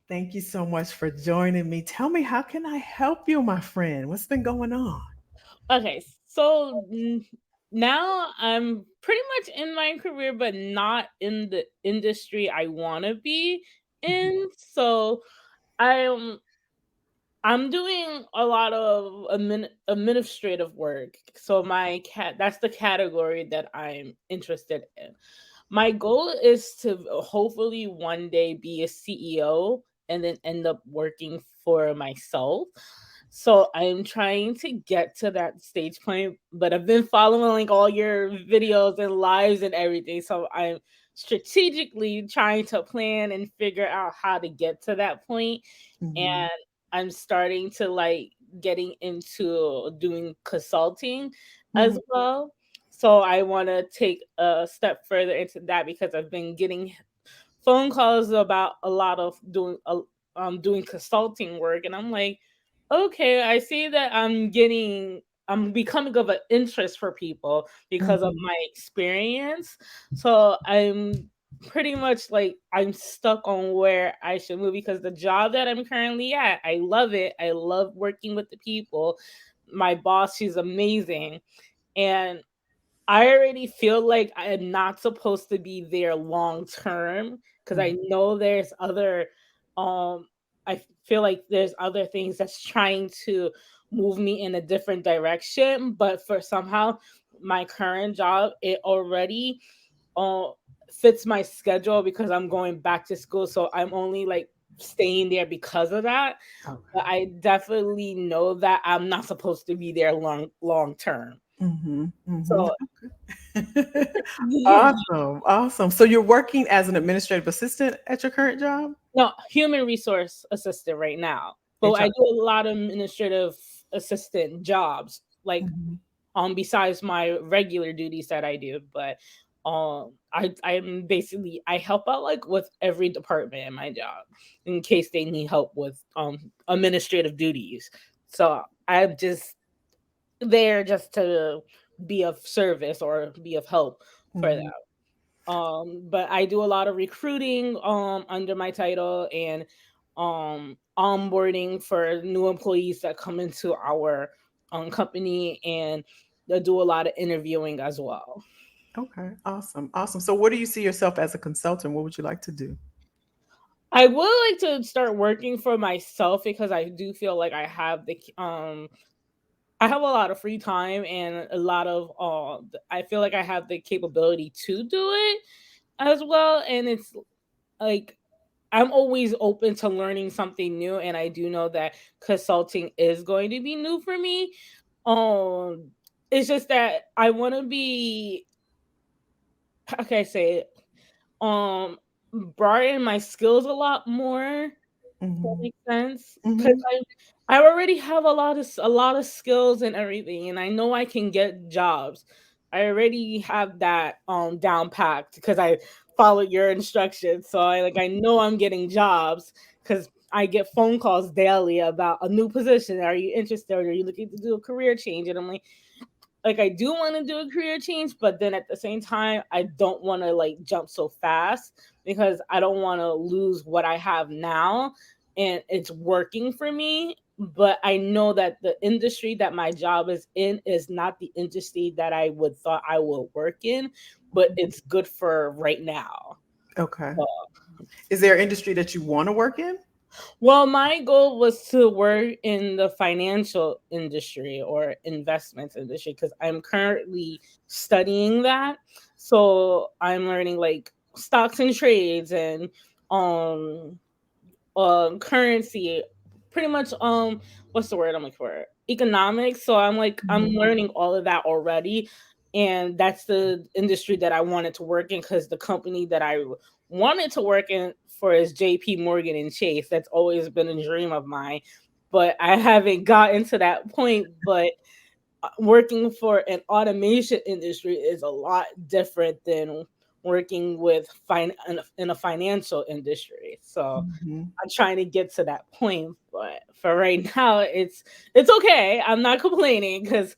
Thank you so much for joining me. Tell me, how can I help you, my friend? What's been going on? Okay, so now I'm pretty much in my career, but not in the industry I want to be Mhm, in. So I'm I'm doing a lot of administrative work. So my cat that's the category that I'm interested in. My goal is to hopefully one day be a CEO and then end up working for myself. So I'm trying to get to that stage point, but I've been following like all your videos and lives and everything. So I'm strategically trying to plan and figure out how to get to that point. mhm, And I'm starting to like getting into doing consulting as mhm, well. So I want to take a step further into that because I've been getting phone calls about a lot of doing consulting work, and I'm like, okay, I see that I'm becoming of an interest for people because of mhm, my experience. So I'm pretty much like I'm stuck on where I should move because the job that I'm currently at, I love it. I love working with the people. My boss, she's amazing. And I already feel like I am not supposed to be there long term because mhm, I know there's other I feel like there's other things that's trying to move me in a different direction, but for somehow my current job it already uh fits my schedule because I'm going back to school, so I'm only like staying there because of that. But okay. I definitely know that I'm not supposed to be there long term. Mhm, mhm. So Awesome, awesome. So you're working as an administrative assistant at your current job? no, human resource assistant right now. But I HR. do a lot of administrative assistant jobs, like Mhm, besides my regular duties that I do. But I'm basically I help out like with every department in my job in case they need help with administrative duties. So I'm just there just to be of service or be of help for them. mhm, But I do a lot of recruiting under my title and onboarding for new employees that come into our company, and I do a lot of interviewing as well. okay, awesome, awesome. So where do you see yourself as a consultant? What would you like to do? I would like to start working for myself because I do feel like I have a lot of free time and a lot of I feel like I have the capability to do it as well, and it's like I'm always open to learning something new, and I do know that consulting is going to be new for me. Um, it's just that I want to be, how can I say it? Um, broaden my skills a lot more. That Mhm, makes sense because mhm, I already have a lot of skills and everything, and I know I can get jobs. I already have that down packed because I followed your instructions. So I know I'm getting jobs because I get phone calls daily about a new position. Are you interested? Are you looking to do a career change? And I'm like I do want to do a career change, but then at the same time, I don't want to like jump so fast because I don't want to lose what I have now and it's working for me. But I know that the industry that my job is in is not the industry that I would thought I would work in, but mhm. it's good for right now. Okay. So, Is there an industry that you want to work in? well, my goal was to work in the financial industry or investments industry because I'm currently studying that. So I'm learning like stocks and trades and um currency, pretty much what's the word I'm looking for? Economics. So I'm Mhm, learning all of that already. And that's the industry that I wanted to work in because the company that I wanted to work in for is JP Morgan and Chase. That's always been a dream of mine. But I haven't gotten to that point. But working for an automation industry is a lot different than working with in a financial industry. So mhm. I'm trying to get to that point, but for right now, it's okay. I'm not complaining because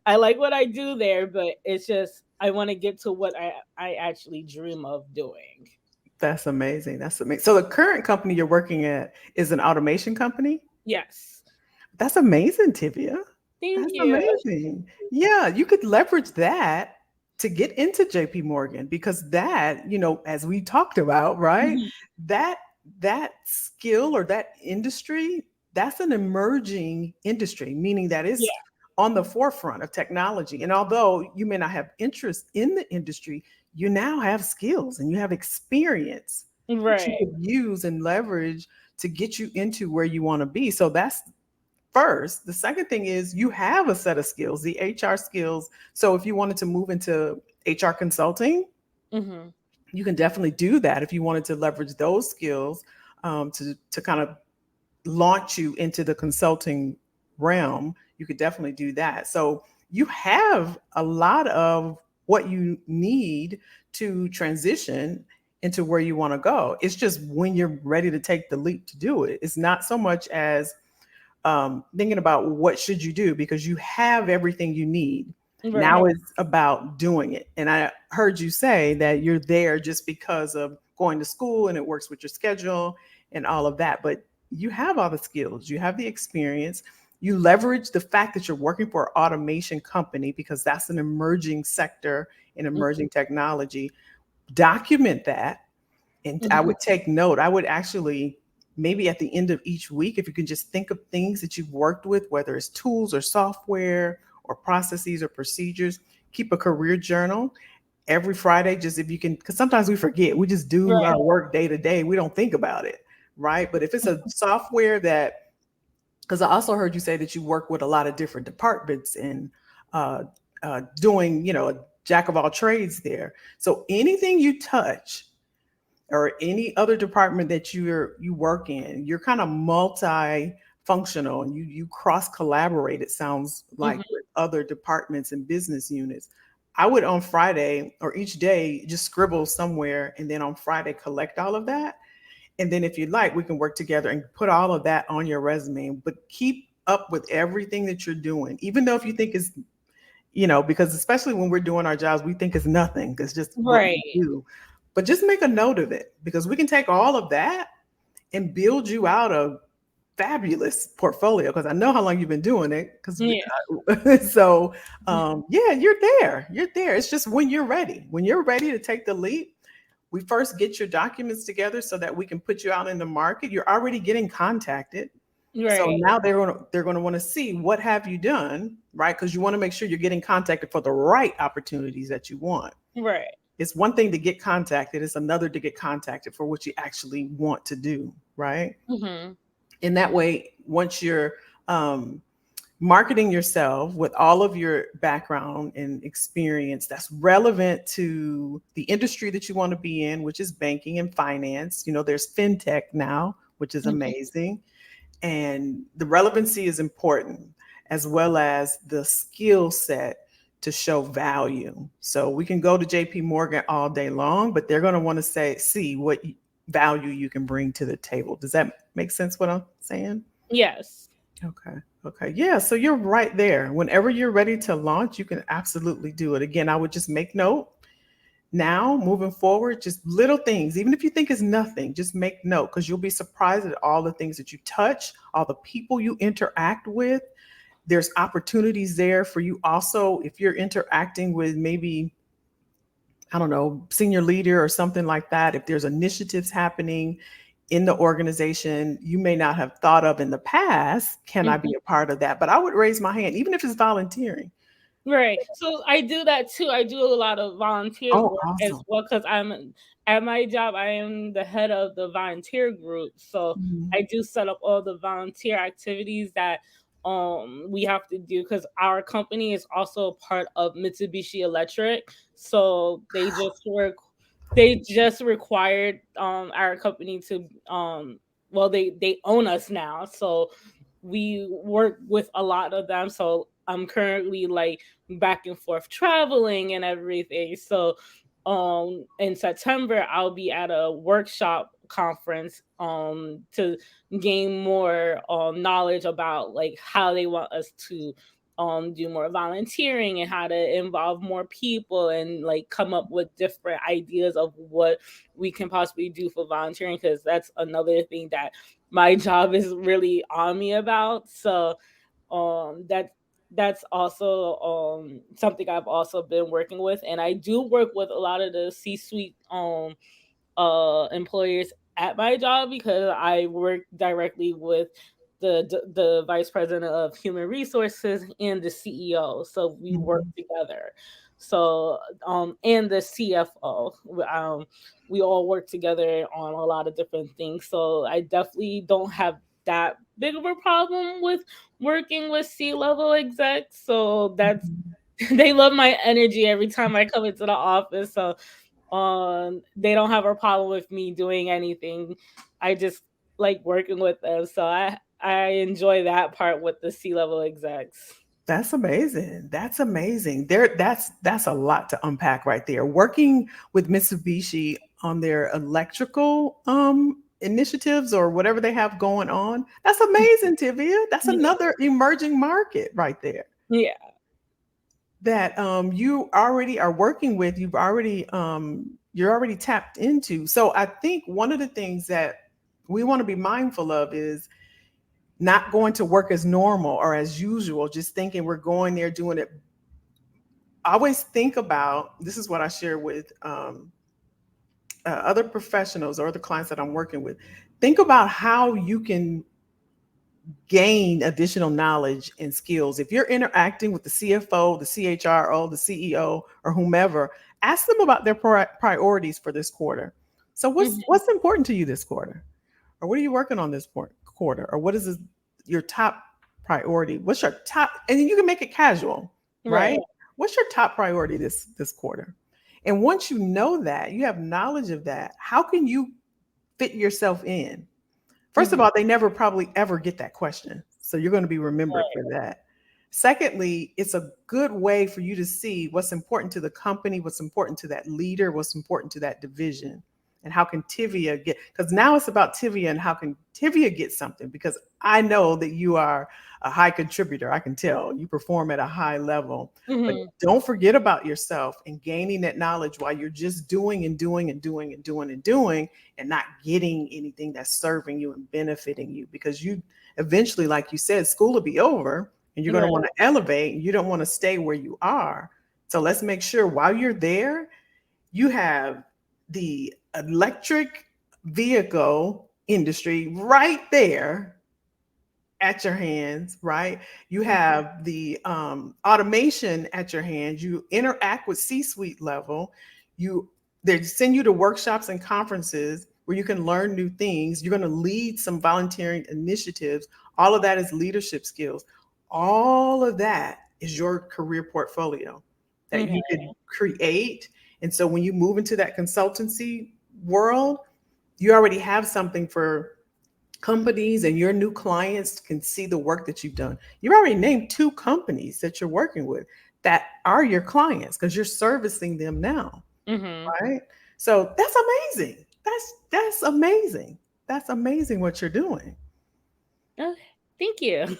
I like what I do there, but it's just I want to get to what I actually dream of doing. That's amazing. That's amazing. So the current company you're working at is an automation company? Yes. That's amazing, Tivia. Thank That's you. amazing. Yeah, you could leverage that to get into JP Morgan because that, as we talked about, right? Mhm. That that skill or that industry, that's an emerging industry, meaning that it's Yeah. on the forefront of technology. And although you may not have interest in the industry, you now have skills and you have experience that you Right. could use and leverage to get you into where you want to be. So that's first. The second thing is you have a set of skills, the HR skills. So if you wanted to move into HR consulting, Hmm. you can definitely do that if you wanted to leverage those skills to kind of launch you into the consulting realm. You could definitely do that. So you have a lot of what you need to transition into where you want to go. It's just when you're ready to take the leap to do it. It's not so much as thinking about what should you do because you have everything you need. Right. Now it's about doing it. And I heard you say that you're there just because of going to school and it works with your schedule and all of that. But you have all the skills, you have the experience. You leverage the fact that you're working for an automation company because that's an emerging sector in emerging technology. Document that, and I Hmm. would take note. I would actually, maybe at the end of each week, if you can just think of things that you've worked with, whether it's tools or software or processes or procedures, keep a career journal every Friday. Just if you can, because sometimes we forget, we just do Right. our work day to day. We don't think about it, right? But if it's a software that, because I also heard you say that you work with a lot of different departments and uh, doing, a jack of all trades there. So anything you touch or any other department that you work in, you're kind of multi-functional and you cross collaborate, it sounds like, Hmm. with other departments and business units. I would on Friday or each day just scribble somewhere and then on Friday collect all of that. And then if you'd like, we can work together and put all of that on your resume, but keep up with everything that you're doing, even though if you think it's, because especially when we're doing our jobs, we think it's nothing. It's just what we Right. do. But just make a note of it because we can take all of that and build you out a fabulous portfolio. Because I know how long you've been doing it. Because Yeah. so yeah, you're there. You're there. It's just when you're ready. When you're ready to take the leap, we first get your documents together so that we can put you out in the market. You're already getting contacted. So Right. now they're going to want to see what have you done, right? Because you want to make sure you're getting contacted for the right opportunities that you want. Right. It's one thing to get contacted, it's another to get contacted for what you actually want to do, right? Hmm. In that way, once you're um, marketing yourself with all of your background and experience that's relevant to the industry that you want to be in, which is banking and finance. There's fintech now, which is Hmm. amazing. And the relevancy is important, as well as the skill set to show value. So we can go to JP Morgan all day long, but they're going to want to see what value you can bring to the table. Does that make sense what I'm saying? Yes. Okay. Okay. Yeah. So you're right there. Whenever you're ready to launch, you can absolutely do it. Again, I would just make note now, moving forward, just little things, even if you think it's nothing, just make note because you'll be surprised at all the things that you touch, all the people you interact with. There's opportunities there for you also if you're interacting with maybe, I don't know, senior leader or something like that. If there's initiatives happening in the organization you may not have thought of in the past, can I be a part of that? But I would raise my hand, even if it's volunteering. Right. So I do that too. I do a lot of volunteer Oh, work as awesome. well because I'm at my job. I am the head of the volunteer group, so Mhm. I do set up all the volunteer activities that we have to do because our company is also part of Mitsubishi Electric. So they just required our company to well they own us now, so we work with a lot of them. So I'm currently like back and forth traveling and everything. So in September I'll be at a workshop conference to gain more knowledge about like how they want us to do more volunteering and how to involve more people and like come up with different ideas of what we can possibly do for volunteering, because that's another thing that my job is really on me about. So that's also something I've also been working with, and I do work with a lot of the C-suite employers at my job, because I work directly with the vice president of human resources and the CEO. So we work Mhm. together. So and the CFO. We all work together on a lot of different things. So I definitely don't have that big of a problem with working with C-level execs. So that's Mhm. they love my energy every time I come into the office. So they don't have a problem with me doing anything. I just like working with them. So I enjoy that part with the C-level execs. That's amazing. That's amazing. That's a lot to unpack right there. Working with Mitsubishi on their electrical initiatives or whatever they have going on. That's amazing, Tivia. That's Yeah. another emerging market right there Yeah. that you already are working with, you're already tapped into. So I think one of the things that we want to be mindful of is not going to work as normal or as usual, just thinking we're going there doing it. I always think about, this is what I share with other professionals or other clients that I'm working with. Think about how you can gain additional knowledge and skills. If you're interacting with the CFO, the CHRO, the CEO, or whomever, ask them about their priorities for this quarter. So, Hmm. what's important to you this quarter? Or what are you working on this quarter? Or what is your top priority? What's your top? And you can make it casual, Right. right? What's your top priority this quarter? And once you know that, you have knowledge of that, how can you fit yourself in? First of Hmm. all, they never probably ever get that question. So you're going to be remembered for Right. that. Secondly, it's a good way for you to see what's important to the company, what's important to that leader, what's important to that division, and how can Tivia get, because now it's about Tivia and how can Tivia get something? Because I know that you are a high contributor. I can tell you perform at a high level, but Hmm. don't forget about yourself and gaining that knowledge while you're just doing and doing and doing and doing and doing and not getting anything that's serving you and benefiting you, because you eventually, like you said, school will be over and you're going to Right. want to elevate. You don't want to stay where you are. So let's make sure while you're there, you have the electric vehicle industry right there at your hands, right? You have the automation at your hands. You interact with C-suite level. You They send you to workshops and conferences where you can learn new things. You're going to lead some volunteering initiatives. All of that is leadership skills. All of that is your career portfolio that Hmm. you could create. And so when you move into that consultancy world, you already have something for companies, and your new clients can see the work that you've done. You already named two companies that you're working with that are your clients because you're servicing them now, Hmm. right? So that's amazing. That's amazing. That's amazing what you're doing. Okay. Thank you.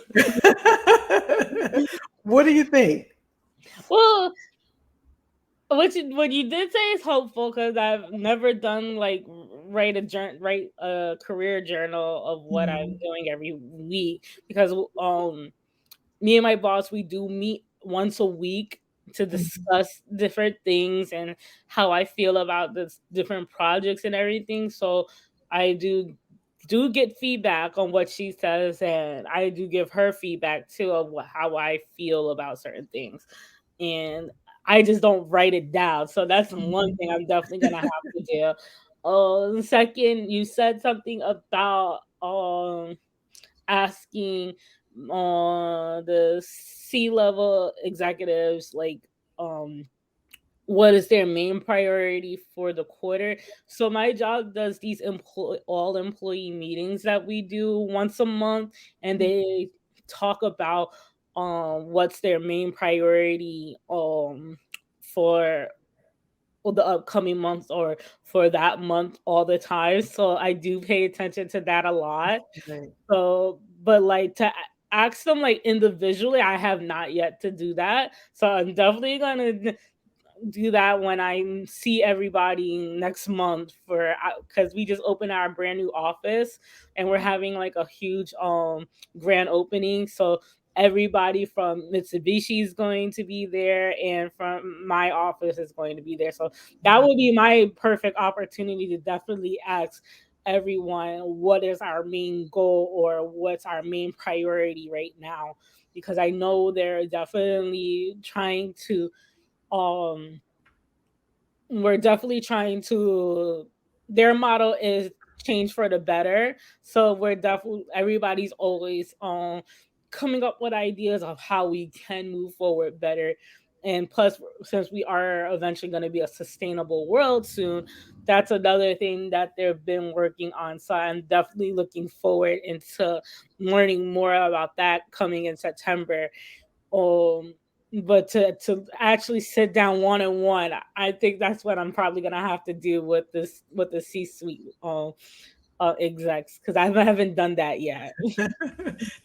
What do you think? Well, what you did say is hopeful, because I've never done like write a career journal of what I'm Mhm. doing every week, because me and my boss, we do meet once a week to Mhm. discuss different things and how I feel about this different projects and everything. So I do get feedback on what she says, and I do give her feedback too of how I feel about certain things. And I just don't write it down. So that's one Mhm. thing I'm definitely gonna have to do. Second, you said something about asking the C-level executives like um what is their main priority for the quarter. So my job does these all employee meetings that we do once a month, and they talk about what's their main priority for the upcoming months or for that month all the time. So I do pay attention to that a lot. Right. So, but like to ask them like individually. I have not yet to do that, so I'm definitely gonna do that when I see everybody next month for because we just opened our brand new office and we're having like a huge grand opening. So everybody from Mitsubishi is going to be there and from my office is going to be there. So that Wow. would be my perfect opportunity to definitely ask everyone what is our main goal or what's our main priority right now, because I know they're definitely trying to um we're definitely trying to, their model is change for the better. So we're definitely, everybody's always coming up with ideas of how we can move forward better. And plus, since we are eventually going to be a sustainable world soon, that's another thing that they've been working on. So I'm definitely looking forward into learning more about that coming in September. um but to actually sit down one on one, I think that's what I'm probably gonna have to do with this, with the C-suite execs, because I haven't done that yet.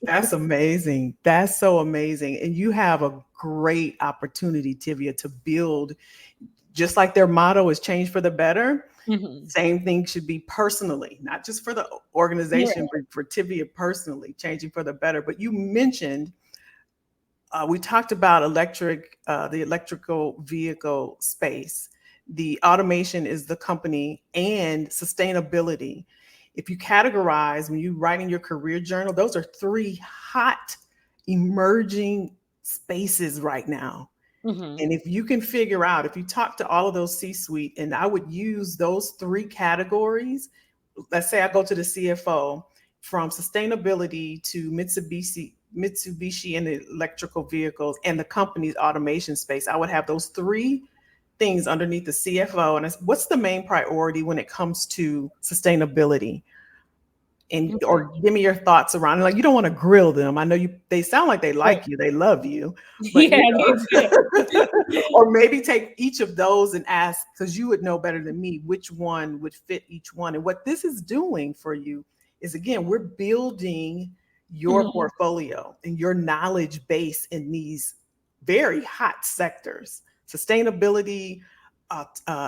That's amazing. That's so amazing. And you have a great opportunity, Tivia, to build, just like their motto is change for the better. Hmm. Same thing should be personally, not just for the organization, but for Tivia personally, changing for the better. But you mentioned, we talked about the electrical vehicle space. The automation is the company, and sustainability. If you categorize when you write in your career journal, those are three hot emerging spaces right now. Hmm. And if you can figure out, if you talk to all of those C suite, and I would use those three categories. Let's say I go to the CFO, from sustainability to Mitsubishi and the electrical vehicles and the company's automation space. I would have those three things underneath the CFO. And it's, what's the main priority when it comes to sustainability? And or give me your thoughts around it. Like, you don't want to grill them. I know you, they sound like they Right. like you, they love you, but Yeah, they do. or maybe take each of those and ask, because you would know better than me which one would fit each one. And what this is doing for you is, again, we're building your Hmm. portfolio and your knowledge base in these very hot sectors: sustainability,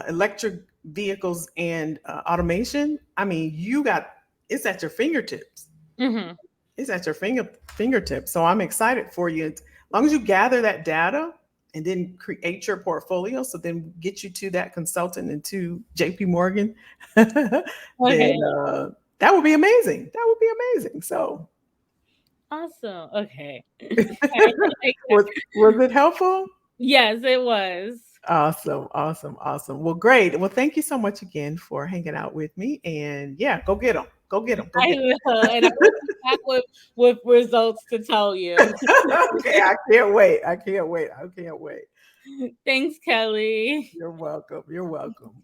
electric vehicles, and automation. I mean, you got, it's at your fingertips. Hmm. It's at your fingertips. So I'm excited for you. As long as you gather that data and then create your portfolio, so then get you to that consultant and to JP Morgan, then Okay. that would be amazing. That would be amazing. So Awesome. Okay. was was it helpful? Yes, it was. Awesome, awesome, awesome. Well, great. Well, thank you so much again for hanging out with me. And yeah, go get them. Go get them. Go I get will, and I will be back with results to tell you. them. Okay, I can't wait. I can't wait. I can't wait. Thanks, Kelly. You're welcome. You're welcome.